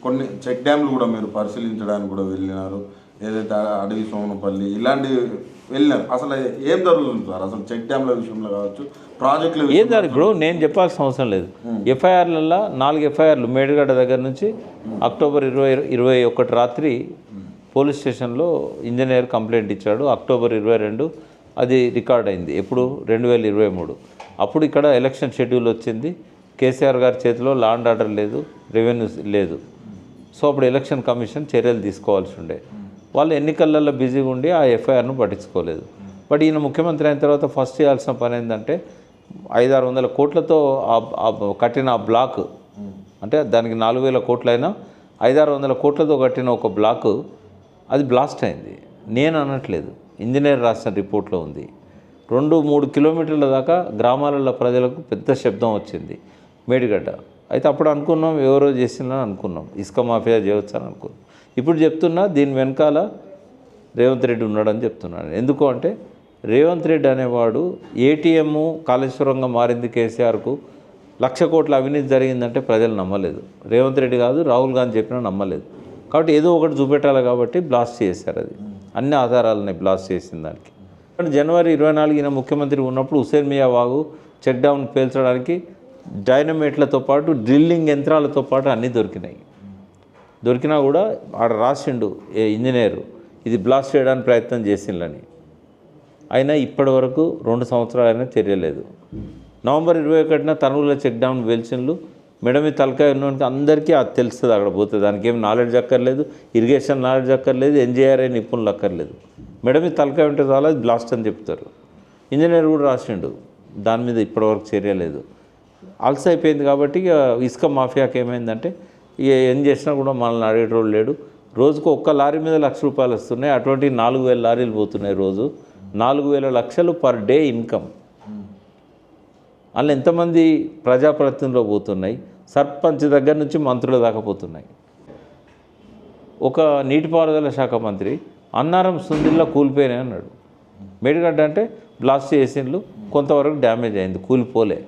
కొన్ని చెక్ డ్యామ్లు కూడా మీరు పరిశీలించడానికి కూడా వెళ్ళినారు, ఏదైతే అడవి సోమనపల్లి ఇలాంటివి వెళ్ళినారు. అసలు ఏం జరుగుతుంది సార్ అసలు చెక్ డ్యామ్ల విషయంలో కావచ్చు, ప్రాజెక్టుల ఏం జరుగుతుంది ఇప్పుడు నేను చెప్పాల్సిన అవసరం లేదు. ఎఫ్ఐఆర్లలో 4 ఎఫ్ఐఆర్లు మేడిగడ్డ దగ్గర నుంచి అక్టోబర్ 21 రాత్రి పోలీస్ స్టేషన్లో ఇంజనీర్ కంప్లైంట్ ఇచ్చాడు. అక్టోబర్ 22 అది రికార్డ్ అయింది. ఎప్పుడు 2023. అప్పుడు ఇక్కడ ఎలక్షన్ షెడ్యూల్ వచ్చింది. కేసీఆర్ గారి చేతిలో లా అండ్ ఆర్డర్ లేదు, రెవెన్యూ లేదు. సో అప్పుడు ఎలక్షన్ కమిషన్ చర్యలు తీసుకోవాల్సి ఉండే. వాళ్ళు ఎన్నికలలో బిజీగా ఉండి ఆ ఎఫ్ఐఆర్ను పట్టించుకోలేదు. బట్ ఈయన ముఖ్యమంత్రి అయిన తర్వాత ఫస్ట్ చేయాల్సిన పని ఏంటంటే 500-600 కోట్లతో కట్టిన ఆ బ్లాక్, అంటే దానికి 4000 కోట్లైనా 500-600 కోట్లతో కట్టిన ఒక బ్లాక్ అది బ్లాస్ట్ అయింది. నేను అనట్లేదు, ఇంజనీర్ రాసిన రిపోర్ట్లో ఉంది. 2-3 కిలోమీటర్ల దాకా గ్రామాలలో ప్రజలకు పెద్ద శబ్దం వచ్చింది మేడిగడ్డ. అయితే అప్పుడు అనుకున్నాం ఎవరో చేసిందని అనుకున్నాం, ఇసుక మాఫియా చేయవచ్చు అని అనుకున్నాం. ఇప్పుడు చెప్తున్నా దీని వెనకాల రేవంత్ రెడ్డి ఉన్నాడని చెప్తున్నాను. ఎందుకు అంటే రేవంత్ రెడ్డి అనేవాడు ఏటీఎం కాళేశ్వరంగా మారింది కేసీఆర్కు 1,00,000 కోట్ల అవినీతి జరిగిందంటే ప్రజలు నమ్మలేదు. రేవంత్ రెడ్డి కాదు, రాహుల్ గాంధీ చెప్పినా నమ్మలేదు. కాబట్టి ఏదో ఒకటి చూపెట్టాలి కాబట్టి బ్లాస్ట్ చేశారు. అది అన్ని ఆధారాలని బ్లాస్ట్ చేసిన దానికి. జనవరి 24 ఈయన ముఖ్యమంత్రి ఉన్నప్పుడు హుసేన్ మియా వాగు చెక్ డౌన్ పేల్చడానికి డైనమేట్లతో పాటు డ్రిల్లింగ్ యంత్రాలతో పాటు అన్నీ దొరికినాయి. దొరికినా కూడా ఆడ రాసిండు ఇంజనీరు ఇది బ్లాస్ట్ చేయడానికి ప్రయత్నం చేసిందని. అయినా ఇప్పటి వరకు 2 సంవత్సరాలైనా చర్యలేదు. నవంబర్ 21న తనువుల చెక్ డౌన్ వెల్చిన్లు మేడం ఈ తలకాయ ఉన్నవానికి అందరికీ అది తెలుస్తుంది. అక్కడ పోతే దానికి ఏం నాలెడ్జ్ అక్కర్లేదు, ఇరిగేషన్ నాలెడ్జ్ అక్కర్లేదు, ఎన్జీఆర్ఐ నిపుణులు అక్కర్లేదు. మేడం ఈ తలకాయ ఉంటే చాలా అది బ్లాస్ట్ అని చెప్తారు. ఇంజనీర్ కూడా రాసిండు, దాని మీద ఇప్పటివరకు చర్య లేదు. అలసి అయిపోయింది. కాబట్టి ఇక ఇసుక మాఫియాకి ఏమైందంటే ఇక ఏం చేసినా కూడా మనల్ని అడిగేటోళ్ళు లేడు. రోజుకు ఒక్క లారీ మీద ₹1,00,000 వస్తున్నాయి. అటువంటి 4,000 లారీలు పోతున్నాయి రోజు. 4,000 లక్షలు పర్ డే ఇన్కమ్. అందులో ఎంతమంది ప్రజాప్రతినిధులు పోతున్నాయి, సర్పంచ్ దగ్గర నుంచి మంత్రుల దాకా పోతున్నాయి. ఒక నీటిపారుదల శాఖ మంత్రి అన్నారం సుందిల్లో కూలిపోయినాయి అన్నాడు. మేడిగడ్డ అంటే బ్లాస్ట్ చేసిండ్లు, కొంతవరకు డ్యామేజ్ అయింది, కూలిపోలే.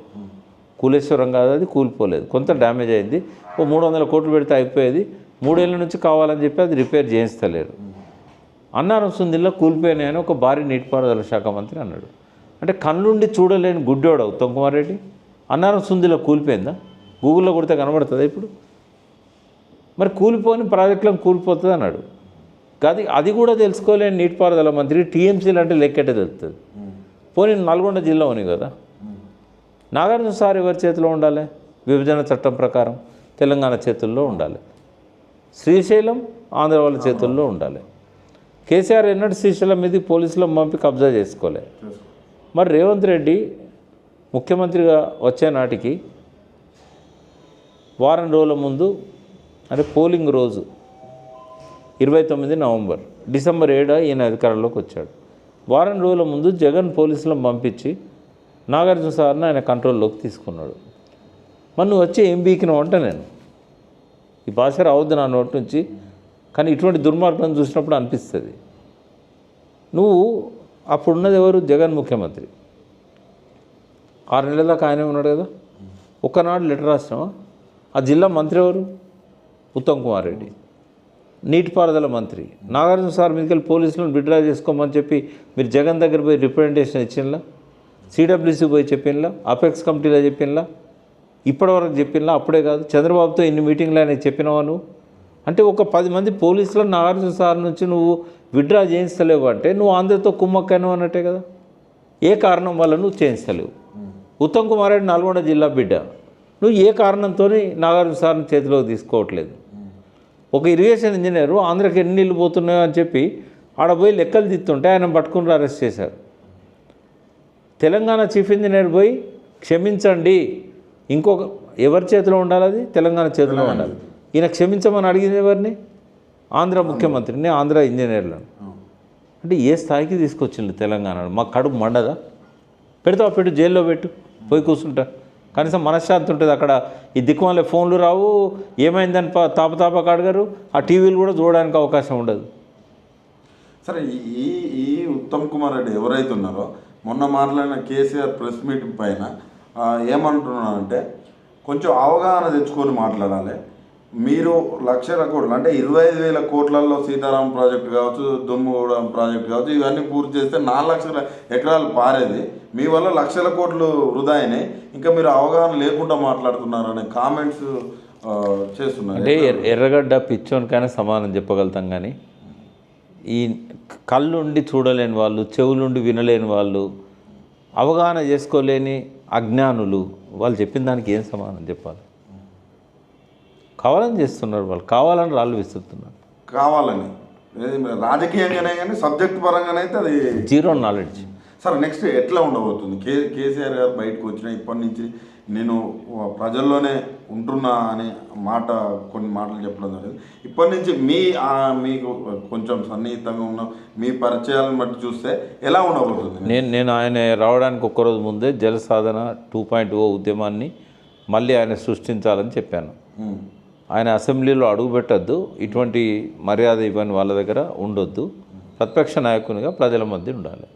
కూలేశ్వరం కాదు, అది కూలిపోలేదు, కొంత డ్యామేజ్ అయింది. 300 కోట్లు పెడితే అయిపోయేది, 3 ఏళ్ళ నుంచి కావాలని చెప్పి అది రిపేర్ చేయించలేరు. అన్నారం సుందిల్లో కూలిపోయినాయని ఒక భారీ నీటిపారుదల శాఖ మంత్రి అన్నాడు. అంటే కళ్ళుండి చూడలేని గుడ్డోడు ఉత్తమ్ కుమార్ రెడ్డి. అన్నారం సుందిలో కూలిపోయిందా? గూగుల్లో కొడితే కనబడుతుందా ఇప్పుడు? మరి కూలిపోని ప్రాజెక్టులను కూలిపోతుంది అన్నాడు. అది కూడా తెలుసుకోలేని నీటిపారుదల మంత్రి టీఎంసీలు అంటే లెక్కెట్టే తెలుస్తుంది. పోనీ నల్గొండ జిల్లా ఉంది కదా, నాగార్జున సార్ ఎవరి చేతిలో ఉండాలి? విభజన చట్టం ప్రకారం తెలంగాణ చేతుల్లో ఉండాలి. శ్రీశైలం ఆంధ్ర వాళ్ళ చేతుల్లో ఉండాలి. కేసీఆర్ ఎన్నడూ శ్రీశైలం మీద పోలీసులు పంపి కబ్జా చేసుకోలే. మరి రేవంత్ రెడ్డి ముఖ్యమంత్రిగా వచ్చే నాటికి వారం రోజుల ముందు, అంటే పోలింగ్ రోజు 29 నవంబర్, డిసెంబర్ 7 ఈయన అధికారంలోకి వచ్చాడు. వారం రోజుల ముందు జగన్ పోలీసులను పంపించి నాగార్జున సార్ని ఆయన కంట్రోల్లోకి తీసుకున్నాడు. మరి నువ్వు వచ్చి ఏం బీకినావు అంటే, నేను ఈ భాష రావద్దు నా నోటి నుంచి, కానీ ఇటువంటి దుర్మార్గం చూసినప్పుడు అనిపిస్తుంది. నువ్వు అప్పుడున్నది ఎవరు? జగన్ ముఖ్యమంత్రి. 6 నెలల దాకా ఆయనే ఉన్నాడు కదా. ఒక్కనాడు లెటర్ రాసినావా? ఆ జిల్లా మంత్రి ఎవరు? ఉత్తమ్ కుమార్ రెడ్డి. నీటిపారుదల మంత్రి. నాగార్జున సార్ మీదకెళ్ళి పోలీసులను విత్డ్రా చేసుకోమని చెప్పి మీరు జగన్ దగ్గర పోయి రిప్రజెంటేషన్ ఇచ్చినలా? సిడబ్ల్యూసీ పోయి చెప్పినలా? అపెక్స్ కమిటీలో చెప్పినలా? ఇప్పటివరకు చెప్పినలా? అప్పుడే కాదు, చంద్రబాబుతో ఇన్ని మీటింగ్లు ఆయన చెప్పినావా నువ్వు? అంటే ఒక 10 మంది పోలీసులను నాగార్జున సార్ నుంచి నువ్వు విత్డ్రా చేయించలేవు అంటే నువ్వు ఆంధ్రతో కుమ్మక్కను అన్నట్టే కదా. ఏ కారణం వల్ల నువ్వు చేయించలేవు? ఉత్తమ్ కుమార్ రెడ్డి నల్గొండ జిల్లా బిడ్డ. నువ్వు ఏ కారణంతో నాగార్జున సార్ని చేతిలోకి తీసుకోవట్లేదు? ఒక ఇరిగేషన్ ఇంజనీరు ఆంధ్రకి ఎన్ని నీళ్ళు పోతున్నాయో అని చెప్పి ఆడ పోయి లెక్కలు తీస్తుంటే ఆయన పట్టుకుని అరెస్ట్ చేశారు. తెలంగాణ చీఫ్ ఇంజనీర్ పోయి క్షమించండి, ఇంకొక ఎవరి చేతిలో ఉండాలి? అది తెలంగాణ చేతిలో ఉండాలి. ఈయన క్షమించమని అడిగింది ఎవరిని? ఆంధ్ర ముఖ్యమంత్రిని, ఆంధ్ర ఇంజనీర్లను. అంటే ఏ స్థాయికి తీసుకొచ్చింది తెలంగాణ? మా కడుపు మండదా? పెడతావా? పెట్టు, జైల్లో పెట్టు, పోయి కూర్చుంటా. కనీసం మనశ్శాంతి ఉంటుంది అక్కడ. ఈ దిక్కుమాలే ఫోన్లు రావు, ఏమైందని తాపతాపక అడగరు, ఆ టీవీలు కూడా చూడడానికి అవకాశం ఉండదు. సరే, ఈ ఉత్తమ్ కుమార్ రెడ్డి ఎవరైతే ఉన్నారో మొన్న మాట్లాడిన కేసీఆర్ ప్రెస్ మీట్ పైన ఏమంటున్నానంటే కొంచెం అవగాహన తెచ్చుకొని మాట్లాడాలి. మీరు లక్షల కోట్లు అంటే 25,000 కోట్లలో సీతారాం ప్రాజెక్టు కావచ్చు, దుమ్ముగూడెం ప్రాజెక్టు కావచ్చు, ఇవన్నీ పూర్తి చేస్తే 4 లక్షల ఎకరాలు పారేది. మీ వల్ల లక్షల కోట్లు వృధా అయినాయి. ఇంకా మీరు అవగాహన లేకుండా మాట్లాడుతున్నారు అనే కామెంట్స్ చేస్తున్నారు. అంటే ఎర్రగడ్డ పిచ్చోనికైనా సమానం చెప్పగలుగుతాం, కానీ ఈ కళ్ళుండి చూడలేని వాళ్ళు, చెవులుండి వినలేని వాళ్ళు, అవగాహన చేసుకోలేని అజ్ఞానులు వాళ్ళు చెప్పిన దానికి ఏం సమానం చెప్పాలి? కావాలని చేస్తున్నారు వాళ్ళు, కావాలని రాళ్ళు విసురుతున్నారు, కావాలని. రాజకీయంగానే కానీ సబ్జెక్ట్ పరంగానే అయితే అది జీరో నాలెడ్జ్. సార్ నెక్స్ట్ ఎట్లా ఉండబోతుంది? కేసీఆర్ గారు బయటకు వచ్చిన ఇప్పటి నుంచి నేను ప్రజల్లోనే ఉంటున్నా అనే మాట, కొన్ని మాటలు చెప్పడం జరిగింది. ఇప్పటి నుంచి మీకు కొంచెం సన్నిహితంగా ఉన్న మీ పరిచయాలను బట్టి చూస్తే ఎలా ఉండబోతుంది? నేను ఆయన రావడానికి ఒక్కరోజు ముందే జల సాధన 2.0 ఉద్యమాన్ని మళ్ళీ ఆయన సృష్టించాలని చెప్పాను. ఆయన అసెంబ్లీలో అడుగుపెట్టద్దు, ఇటువంటి మర్యాద ఇవ్వని వాళ్ళ దగ్గర ఉండొద్దు, ప్రతిపక్ష నాయకునిగా ప్రజల మధ్య ఉండాలి.